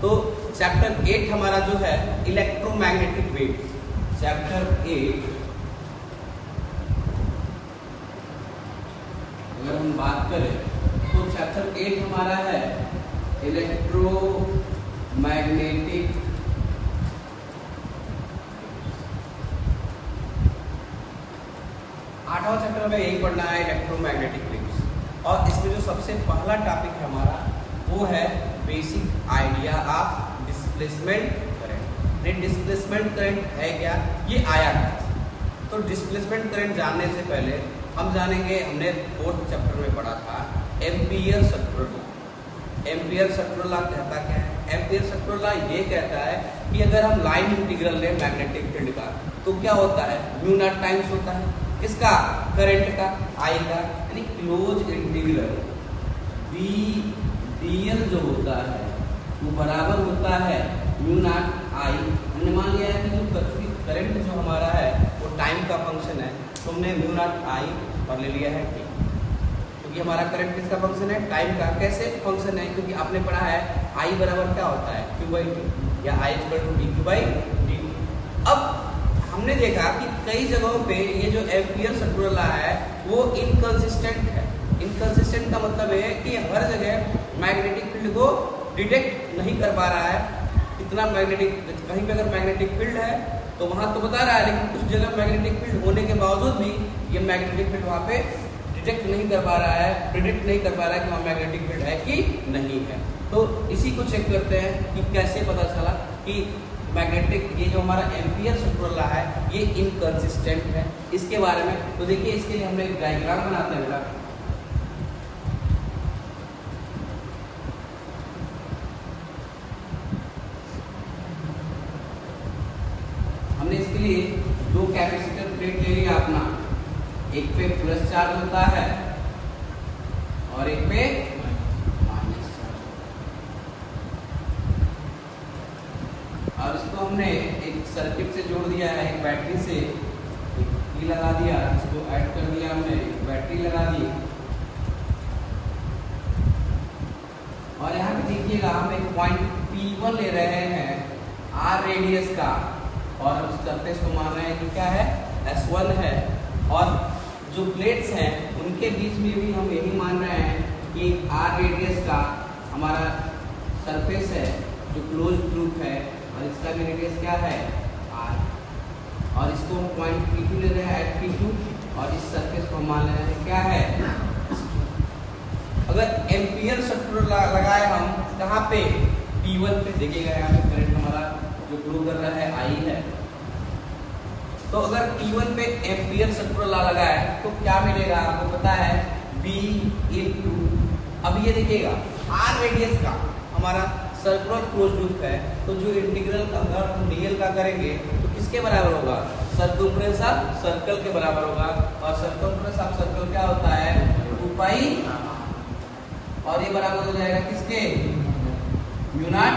तो चैप्टर 8 हमारा जो है इलेक्ट्रोमैग्नेटिक वेव्स, चैप्टर 8 अगर हम बात करें तो चैप्टर 8 हमारा है इलेक्ट्रोमैग्नेटिक आठवां चैप्टर में यही पढ़ना है इलेक्ट्रोमैग्नेटिक वेव्स। और इसमें जो सबसे पहला टॉपिक है हमारा वो है basic idea of displacement current. Displacement current है क्या, ये आया क्या। तो डिस्प्लेसमेंट करंट जानने से पहले हम जानेंगे, हमने 4th चैप्टर में पढ़ा था ampere circular law. Ampere circular law कहता क्या है? एम्पियर सर्कुलर लॉ ये कहता है कि अगर हम लाइन इंटीग्रल लें मैग्नेटिक फील्ड का तो क्या होता है, म्यू नॉट टाइम्स होता है किसका, करंट का, आई का, यानी क्लोज इंटीग्रल बी डीएल जो होता है वो बराबर होता है म्यू नॉट आई। हमने मान लिया है कि जो करंट जो हमारा है वो टाइम का फंक्शन है, तो हमने म्यू नॉट आई और ले लिया है टी, क्योंकि हमारा करंट किसका फंक्शन है, टाइम का। कैसे फंक्शन है, क्योंकि आपने पढ़ा है आई बराबर क्या होता है, क्यू बाई टी, या I equal to D Q by D. अब हमने देखा कि कई जगहों पे ये जो एम्पियर सर्कुलर लॉ है वो इनकंसिस्टेंट है। इनकंसिस्टेंट का मतलब है कि हर जगह मैग्नेटिक फील्ड को डिटेक्ट नहीं कर पा रहा है। इतना मैग्नेटिक, कहीं पे अगर मैग्नेटिक फील्ड है तो वहां तो बता रहा है, लेकिन कुछ जगह मैग्नेटिक फील्ड होने के बावजूद भी ये मैग्नेटिक फील्ड वहां पे डिटेक्ट नहीं कर पा रहा है, प्रिडिक्ट नहीं कर पा रहा है कि वहाँ मैग्नेटिक फील्ड है कि नहीं है। तो इसी को चेक करते हैं कि कैसे पता चला कि मैग्नेटिक ये जो हमारा एम्पियर सर्कुलर लॉ है ये इनकंसिस्टेंट है, इसके बारे में। तो देखिए इसके लिए हमने एक डायग्राम बनाते हैं बेटा। हमने इसके लिए दो कैपेसिटर प्लेट ले लिया अपना, एक पे प्लस चार्ज होता है और एक पे माइनस चार्ज, और इसको हमने एक सर्किट से जोड़ दिया है, एक बैटरी से ई लगा दिया, इसको ऐड कर दिया हमने, एक बैटरी लगा दी। और यहाँ पे देखिएगा हम एक पॉइंट P1 ले रहे हैं R रेडियस का, और हम सरफेस को मान रहे हैं कि क्या है, S1 है। और जो प्लेट्स हैं उनके बीच में भी हम यही मान रहे हैं कि R रेडियस का हमारा सरफेस है जो क्लोज लूप है, और इसका भी रेडियस क्या है, R। और इसको हम पॉइंट P2 ले रहे हैं एट P2, और इस सरफेस को मान रहे हैं क्या है। अगर एम्पियर सर्कुलर लगाए हम कहाँ पे, P1 पे, देखिएगा यहाँ पे करंट हमारा जो फ्लो कर रहा है I है। तो अगर P1 पे एम्पियर सर्कुलर लॉ लगाए तो क्या मिलेगा, आपको पता है B इनटू, अब ये देखिएगा R रेडियस का हमारा सर्कुलर क्लोज लूप है, तो जो इंटीग्रल अगर हम डीएल का करेंगे तो किसके बराबर होगा, सर्कमफ्रेंस ऑफ सर्कल के बराबर होगा। और सर्कमफ्रेंस ऑफ सर्कल क्या होता है, 2 पाई, और ये बराबर हो जाएगा किसके, म्यू नॉट।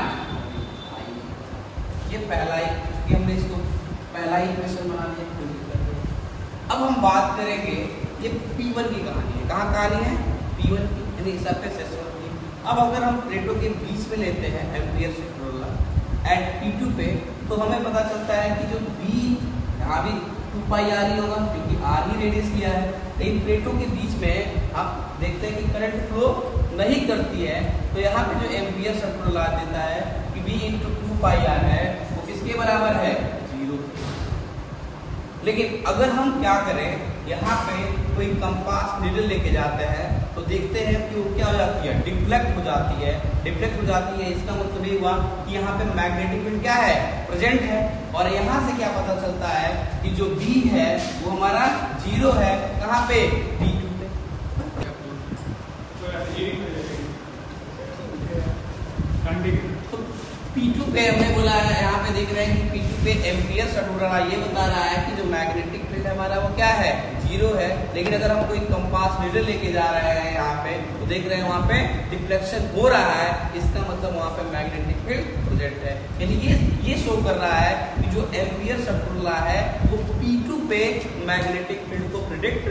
ये पहला ही, हमने इसको पहला ही इक्वेशन बना दिया। अब हम बात करेंगे ये P1 की कहानी है, कहाँ कहानी है, P1 की, यानी सरफेस S1 की। अब अगर हम प्लेटों के बीच में लेते हैं ampere circular law at P2 पे, तो हमें पता चलता है कि जो B यहाँ भी 2 पाई R ही होगा, क्योंकि R ही रेडियस लिया है। लेकिन प्लेटों के बीच में आप देखते हैं कि करंट फ्लो नहीं करती है, तो यहाँ पे जो एम्पियर सर्कुलर लॉ देता है कि B इंटू 2 पाई R है, वो किसके बराबर है, 0। लेकिन अगर हम क्या करें, यहाँ पे कोई कंपास नीडल लेके जाते हैं तो देखते हैं कि वो क्या हो जाती है, डिफ्लेक्ट हो जाती है। डिफ्लेक्ट हो जाती है, इसका मतलब ये हुआ कि यहाँ पे मैग्नेटिक फील्ड क्या है, प्रेजेंट है। और यहाँ से क्या पता चलता है कि जो B है वो हमारा 0 है, कहाँ पे, P2 पे। तो P2 पे हमने बोला है, यहाँ पे देख रहे हैं कि P2 पे एम्पियर सर्कुलर लॉ ये बता रहा है कि जो मैग्नेटिक फील्ड हमारा वो क्या है, 0 है। लेकिन अगर हम कोई कंपास नीडल लेके जा रहे हैं यहाँ पे, तो देख रहे हैं वहाँ पे डिफ्लेक्शन हो रहा है, इसका मतलब वहाँ पे मैग्नेटिक फील्ड प्रेजेंट है। यानी ये शो कर रहा है कि जो एम्पियर सर्कुलर लॉ है वो P2 पे मैग्नेटिक फील्ड को प्रिडिक्ट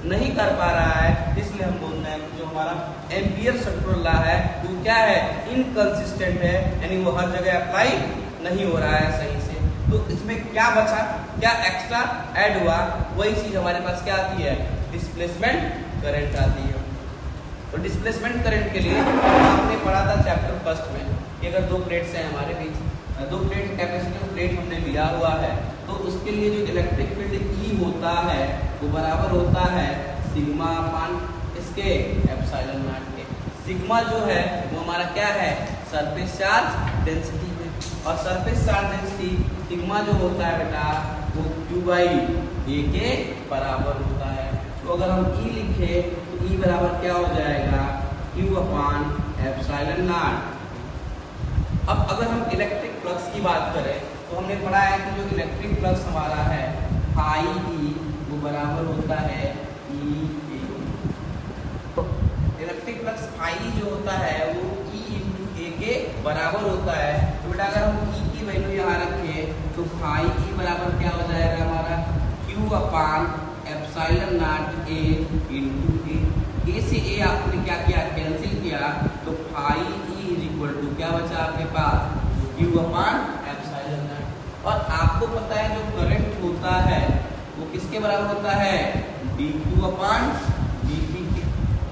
नहीं कर पा रहा है। इसलिए हम बोलते हैं कि जो हमारा एम्पियर सर्कुलर लॉ है वो क्या है, इनकंसिस्टेंट है, यानी वो हर जगह अप्लाई नहीं हो रहा है सही से। तो इसमें क्या बचा, क्या एक्स्ट्रा ऐड हुआ, वही चीज हमारे पास क्या आती है, डिस्प्लेसमेंट करंट आती है। तो डिस्प्लेसमेंट करंट के लिए आपने पढ़ा था चैप्टर फर्स्ट में कि अगर दो प्लेट्स हैं हमारे बीच, दो प्लेट कैपेसिटर प्लेट हमने लिया हुआ है, तो उसके लिए जो इलेक्ट्रिक फील्ड ई होता है वो बराबर होता है सिग्मा अपान इसके एप्सिलॉन नॉट के। सिग्मा जो है वो हमारा क्या है, सरफेस चार्ज डेंसिटी है, और सरफेस चार्ज डेंसिटी सिग्मा जो होता है बेटा वो क्यू बाई ए के बराबर होता है। तो अगर हम ई लिखे तो ई बराबर क्या हो जाएगा, क्यू अपान एप्सिलॉन नॉट। अब अगर हम इलेक्ट्रिक फ्लक्स की बात करें तो हमने पढ़ा है कि जो इलेक्ट्रिक फ्लक्स हमारा है फाई ई वो बराबर होता है ई ए। इलेक्ट्रिक फ्लक्स फाई जो होता है वो ई इंटू ए के बराबर होता है। तो बेटा अगर हम ई की वैल्यू यहाँ रखें तो फाई ई बराबर क्या हो जाएगा हमारा, Q upon epsilon naught A into A से ए आपने क्या किया, कैंसिल किया, तो phi E is equal to क्या बचा आपके पास, क्यू अपान एप्सिलॉन नॉट। और आपको पता है जो करंट होता है वो किसके बराबर होता है, D Q upon D T के।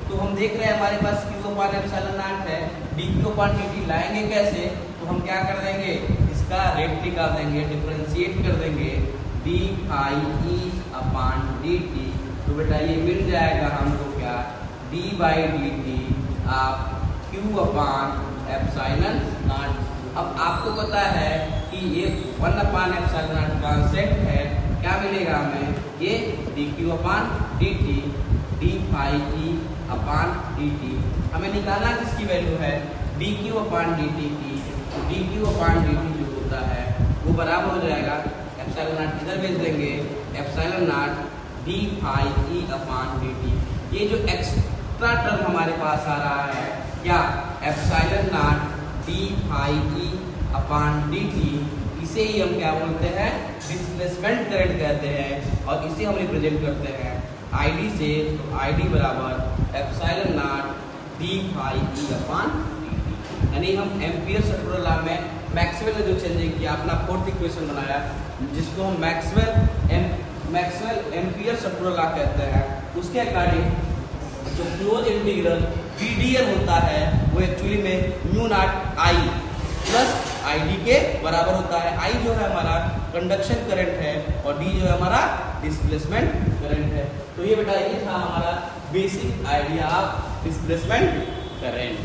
तो हम देख रहे हैं हमारे पास क्यू अपान एप्सिलॉन नॉट है, D Q upon D T लाएंगे कैसे, तो हम क्या कर देंगे, इसका रेट निकाल देंगे, डिफरेंशिएट कर देंगे, D phi E upon D T. तो बेटा ये मिल जाएगा हमको क्या, डी बाई डी टी आप क्यू अपान एप्सिलॉन नॉट। अब आपको पता है कि ये 1 अपान एप्सिलॉन नॉट कांस्टेंट है, क्या मिलेगा हमें, ये D Q upon D T D phi E upon D T. हमें निकालना किसकी वैल्यू है, D Q upon D T की। D Q upon D T जो होता है वो बराबर हो जाएगा, एप्सिलॉन नॉट इधर भेज देंगे, epsilon naught d phi E upon D t. ये जो एक्स्ट्रा टर्म हमारे पास आ रहा है क्या, epsilon naught d phi E upon D t, इसे ही हम क्या बोलते हैं, डिस्प्लेसमेंट करंट कहते हैं, और इसे हम रिप्रेजेंट करते हैं आईडी से। तो आईडी बराबर epsilon naught d phi E upon D t. यानी हम एम्पियर सर्कुलर लॉ में मैक्सवेल ने जो चेंजिंग किया, अपना फोर्थ इक्वेशन बनाया जिसको हम मैक्सवेल एम्पियर सर्कुलर लॉ कहते हैं, उसके अकॉर्डिंग जो क्लोज इंटीग्रल पीडीएल होता है वो एक्चुअली में mu not I plus ID के बराबर होता है। आई जो है हमारा कंडक्शन करंट है और डी जो है हमारा डिस्प्लेसमेंट करंट है। तो ये बेटा ये था हमारा basic idea of displacement current.